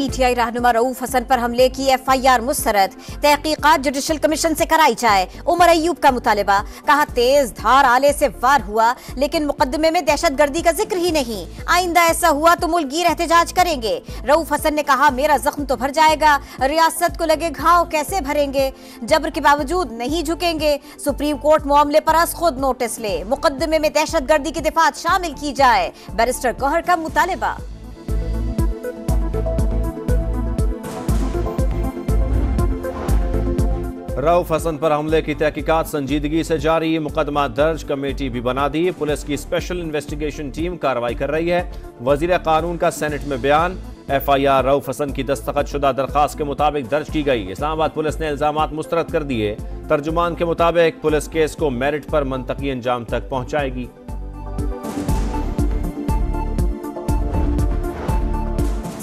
PTI रहनुमा रऊफ हसन पर हमले की एफआईआर मुस्तरद, तहकीकात जुडिशल कमीशन से कराई जाए। उमर अयूब का मुतालबा, कहा तेज धार आले से वार हुआ लेकिन मुकदमे में दहशतगर्दी का जिक्र ही नहीं, आइंदा ऐसा हुआ तो मुल्कीर एहतजाज करेंगे। रऊफ हसन ने कहा मेरा जख्म तो भर जाएगा, रियासत को लगे घाव कैसे भरेंगे, जबर के बावजूद नहीं झुकेंगे। सुप्रीम कोर्ट मामले पर आज खुद नोटिस ले, मुकदमे में दहशतगर्दी की दिफात शामिल की जाए। बैरिस्टर गौहर का मुतालबा। रऊफ हसन पर हमले की तहकीकात संजीदगी से जारी, मुकदमा दर्ज, कमेटी भी बना दी। पुलिस की स्पेशल इन्वेस्टिगेशन टीम कार्रवाई कर रही है। वजीर कानून का सेनेट में बयान, एफआईआर रऊफ हसन की दस्तखत शुदा दरखास्त के मुताबिक दर्ज की गई। इस्लामाबाद पुलिस ने इल्जामात मुस्तरद कर दिए। तर्जुमान के मुताबिक पुलिस केस को मेरिट पर मंतकी अंजाम तक पहुंचाएगी।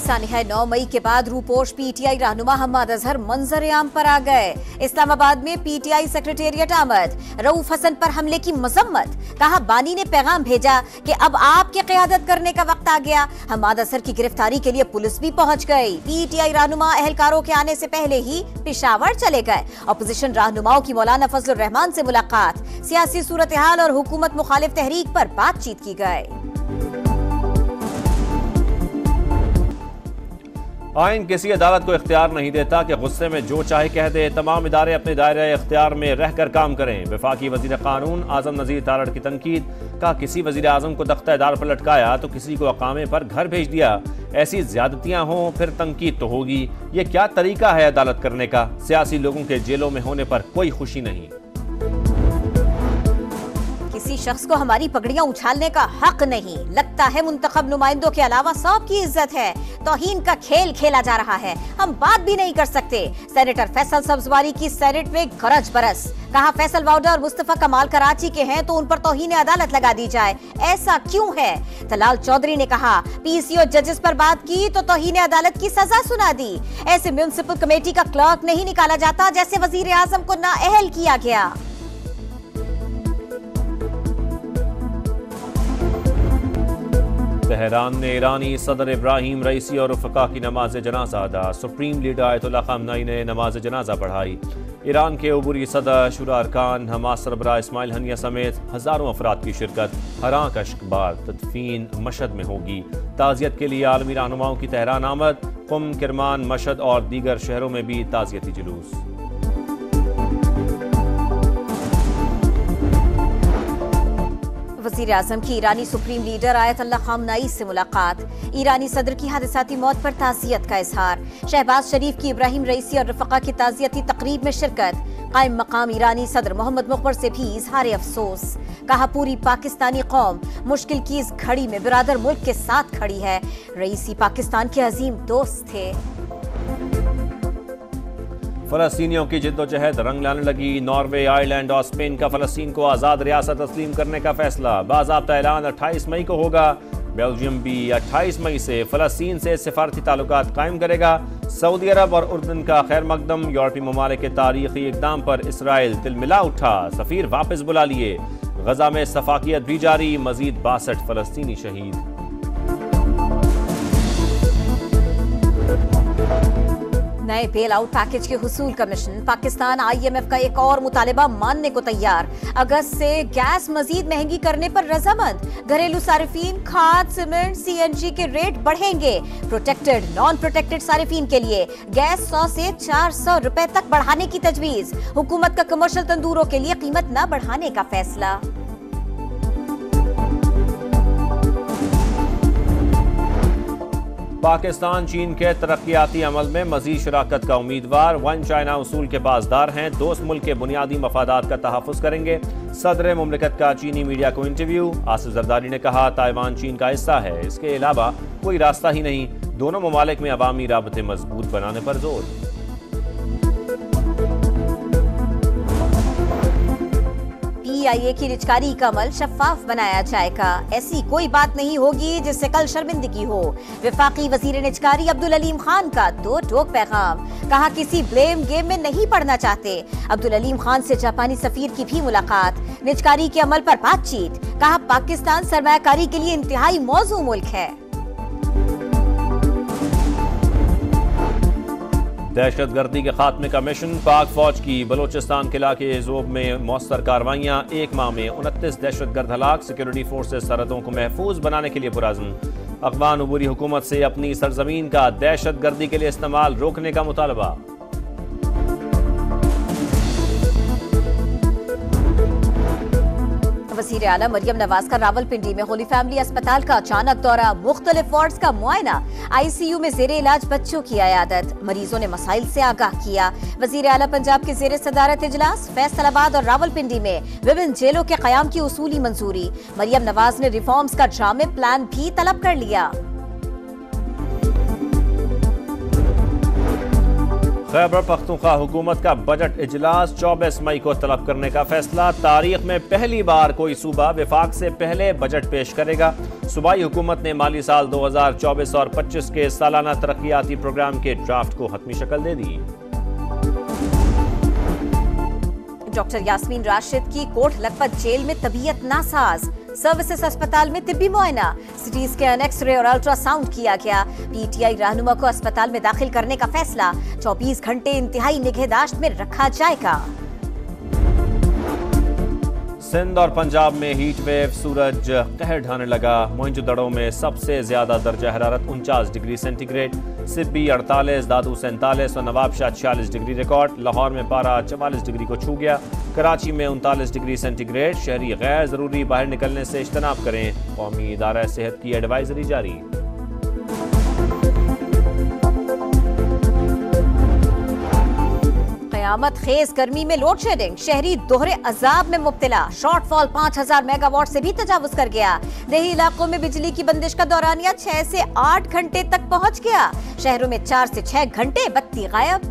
सानिहा 9 मई के बाद रूपोश पीटीआई रहनुमा हम्माद अजहर मंजर आम पर आ गए। इस्लामाबाद में पीटीआई सेक्रेटेरिएट आमद, रऊफ हसन पर हमले की मजम्मत, कहा बानी ने पैगाम भेजा कि अब आपके क़यादत करने का वक्त आ गया। हम्माद अजहर की गिरफ्तारी के लिए पुलिस भी पहुंच गई। पीटीआई रहनुमा अहलकारों के आने से पहले ही पेशावर चले गए। अपोजिशन रहनुमाओं की मौलाना फजलुर रहमान से मुलाकात, सियासी सूरत हाल और हुकूमत मुखालिफ तहरीक पर बातचीत की गई। आइन किसी अदालत को इख्तियार नहीं देता कि गुस्से में जो चाहे कह दे। तमाम इदारे अपने दायरे इख्तियार में रहकर काम करें। वफाकी वजीर कानून आजम नज़ीर तारड़ की तनकीद, कहा किसी वजीर आजम को तख्ता-ए-दार पर लटकाया तो किसी को अकामे पर घर भेज दिया। ऐसी ज्यादतियां हों फिर तनकीद तो होगी। ये क्या तरीका है अदालत करने का? सियासी लोगों के जेलों में होने पर कोई खुशी नहीं। किसी शख्स को हमारी पगड़ियां उछालने का हक नहीं। लगता है मुंतखब नुमाइंदों के अलावा सबकी इज्जत है। तौहीन का खेल खेला जा रहा है, हम बात भी नहीं कर सकते। सेनेटर फैसल सब्जवारी की सेनेट में गरज बरस, कहा फैसल वाउडा और मुस्तफा कमाल कराची के हैं तो उन पर तौहीन अदालत लगा दी जाए, ऐसा क्यों है? तलाल चौधरी ने कहा पीसीओ जजेस पर बात की तो तौहीन अदालत की सजा सुना दी। ऐसे म्युनिसिपल कमेटी का क्लर्क नहीं निकाला जाता जैसे वजीर आजम को नाअहल किया गया। तेहरान ने ईरानी सदर इब्राहिम रईसी और रफ़का की नमाज जनाजा अदा। सुप्रीम लीडर आयतुल्लाह ख़ामनेई ने नमाज जनाजा पढ़ाई। ईरान के उबूरी सदर, शुरा अरकान, हमास सरबराह इस्माइल हनिया समेत हज़ारों अफराद की शिरकत। हराक अश्कबार तदफीन मशहद में होगी। ताज़ियत के लिए आलमी रहनुमाओं की तेहरान आमद। कुम, किरमान, मशहद और दीगर शहरों में भी ताज़ियती जुलूस। वज़ीर आज़म की ईरानी सुप्रीम लीडर आयतुल्लाह ख़ामनेई से मुलाकात। ईरानी सदर की हादसाती मौत पर ताज़ियत का इजहार। शहबाज शरीफ की इब्राहिम रईसी और रफ़का की ताज़ियती तकरीब में शिरकत। कायम मकाम ईरानी सदर मोहम्मद मुक़बर से भी इजहार अफसोस, कहा पूरी पाकिस्तानी कौम मुश्किल की इस घड़ी में बिरादर मुल्क के साथ खड़ी है। रईसी पाकिस्तान के अजीम दोस्त थे। फ़लस्तीनियों की जिद्दोजहद रंग लाने लगी। नॉर्वे, आयरलैंड और स्पेन का फ़लस्तीन को आज़ाद रियासत तस्लीम करने का फैसला। बाज़ाब्ता ऐलान 28 मई को होगा। बेल्जियम भी 28 मई से फ़लस्तीन से सिफारती ताल्लुकात कायम करेगा। सऊदी अरब और उर्दन का खैर मकदम। यूरोपीय ममालिक के तारीखी इक़दाम पर इसराइल तिलमिला उठा, सफ़ीर वापस बुला लिए। गजा में सफाकियत भी जारी, मज़ीद 62 फ़लस्तीनी शहीद। नए बेल आउट पैकेज के हुसूल का मिशन। पाकिस्तान IMF का एक और मुतालिबा मानने को तैयार। अगस्त से गैस मजीद महंगी करने पर रजामंद। घरेलू सारिफीन, खाद, सीमेंट, CNG के रेट बढ़ेंगे। प्रोटेक्टेड, नॉन प्रोटेक्टेड सारिफीन के लिए गैस 100 से 400 रुपए तक बढ़ाने की तजवीज। हुकूमत का कमर्शियल तंदूरों के लिए कीमत न बढ़ाने का फैसला। पाकिस्तान चीन के तरक्याती अमल में मजीद शराकत का उम्मीदवार। वन चाइना उसूल के पासदार हैं। दोस्त मुल्क के बुनियादी मफादात का तहफ़्फ़ुज़ करेंगे। सदर मुमलिकत का चीनी मीडिया को इंटरव्यू। आसिफ जरदारी ने कहा ताइवान चीन का हिस्सा है, इसके अलावा कोई रास्ता ही नहीं। दोनों ममालिक में अवामी राबते मजबूत बनाने पर जोर। PIA की निजकारी का अमल शफाफ बनाया जाएगा। ऐसी कोई बात नहीं होगी जिससे कल शर्मिंदगी हो। वफाकी वजीर निजकारी अब्दुल अलीम खान का दो टोक पैगाम, कहा किसी ब्लेम गेम में नहीं पड़ना चाहते। अब्दुल अलीम खान से जापानी सफीर की भी मुलाकात। निजकारी के अमल पर बातचीत, कहा पाकिस्तान सरमायाकारी के लिए इंतहाई मौजू मुल्क है। दहशतगर्दी के खात्मे का मिशन। पाक फौज की बलोचिस्तान के इलाके ज़ोब में मौसर कार्रवाइयाँ। एक माह में 29 दहशतगर्द हलाक। सिक्योरिटी फोर्सेज सरहदों को महफूज बनाने के लिए पुरअज़्म। अफ़गान अबूरी हुकूमत से अपनी सरजमीन का दहशतगर्दी के लिए इस्तेमाल रोकने का मुतालबा। वज़ीर आला मरियम नवाज का रावलपिंडी में होली फैमिली अस्पताल का अचानक दौरा। मुख्तलिफ वार्ड्स का मुआयना। ICU में जेरे इलाज बच्चों की अयादत। मरीजों ने मसाइल से आगाह किया। वज़ीर आला पंजाब के जेरे सदारत इजलास। फैसलाबाद और रावलपिंडी में विभिन्न जेलों के क़याम की उसूली मंजूरी। मरियम नवाज ने रिफॉर्म्स का जामे प्लान भी तलब कर लिया। खैबर पख्तूनख्वा हुकूमत का बजट इजलास 24 मई को तलब करने का फैसला। तारीख में पहली बार कोई सूबा विफाक से पहले बजट पेश करेगा। सूबाई हुकूमत ने माली साल 2024 और 25 के सालाना तरक्याती प्रोग्राम के ड्राफ्ट को हतमी शक्ल दे दी। डॉक्टर यास्मीन राशिद की कोट लखपत जेल में तबीयत नासाज। सर्विसेज अस्पताल में तिब्बी मुआयना। सिटी स्कैन, एक्सरे और अल्ट्रासाउंड किया गया। PTI रहनुमा को अस्पताल में दाखिल करने का फैसला। 24 घंटे इंतहाई निगहदाश्त में रखा जाएगा। सिंध और पंजाब में हीट वेव। सूरज कहर ढाने लगा। मोइंजोदड़ो में सबसे ज्यादा दर्जा हरारत 49 डिग्री सेंटीग्रेड। सिब्बी 48, दादू 47 और नवाबशाह 46 डिग्री रिकॉर्ड। लाहौर में पारा 44 डिग्री को छू गया। कराची में 39 डिग्री सेंटीग्रेड। शहरी गैर जरूरी बाहर निकलने से इज्तनाब करें। कौमी इदारा सेहत की एडवाइजरी जारी। क़यामत खेज गर्मी में लोड शेडिंग। शहरी दोहरे अजाब में मुब्तला। शॉर्टफॉल 5000 मेगावाट से भी तजावुज कर गया। देही इलाकों में बिजली की बंदिश का दौरानिया 6 से 8 घंटे तक पहुंच गया। शहरों में 4 से 6 घंटे बत्ती गायब।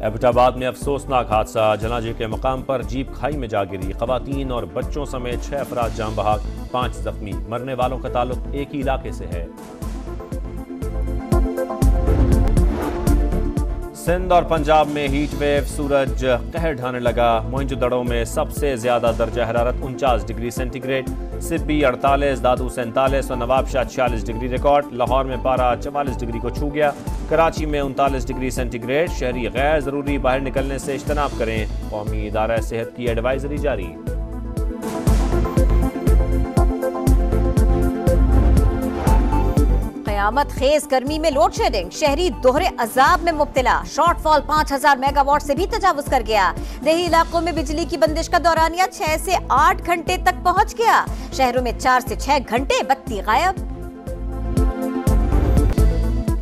एबटाबाद में अफसोसनाक हादसा। जनाजे के मकाम पर जीप खाई में जा गिरी। खवातीन और बच्चों समेत 6 अफराद जान बहक, 5 जख्मी। मरने वालों का ताल्लुक एक ही इलाके से है। सिंध और पंजाब में हीट वेव। सूरज कहर ढाने लगा। मोइंजोदड़ो में सबसे ज्यादा दर्जा हरारत 49 डिग्री सेंटीग्रेड। सिब्बी 48, दादू 47 और नवाबशाह 46 डिग्री रिकॉर्ड। लाहौर में पारा 44 डिग्री को छू गया। कराची में 39 डिग्री सेंटीग्रेड। शहरी गैर जरूरी बाहर निकलने से इज्तनाब करें। कौमी इदारा सेहत की एडवाइजरी जारी। क़यामत खेज गर्मी में लोड शेडिंग। शहरी दोहरे अजाब में मुब्तला। शॉर्टफॉल 5000 मेगावाट से भी तजावुज कर गया। देही इलाकों में बिजली की बंदिश का दौरानिया 6 से 8 घंटे तक पहुंच गया। शहरों में 4 से 6 घंटे बत्ती गायब।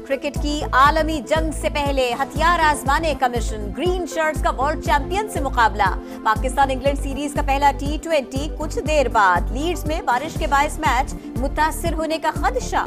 क्रिकेट की आलमी जंग से पहले हथियार आजमाने का मिशन। ग्रीन शर्ट्स का वर्ल्ड चैंपियन से मुकाबला। पाकिस्तान इंग्लैंड सीरीज का पहला T20 कुछ देर बाद। लीड्स में बारिश के बायस मैच मुतासिर होने का खदशा।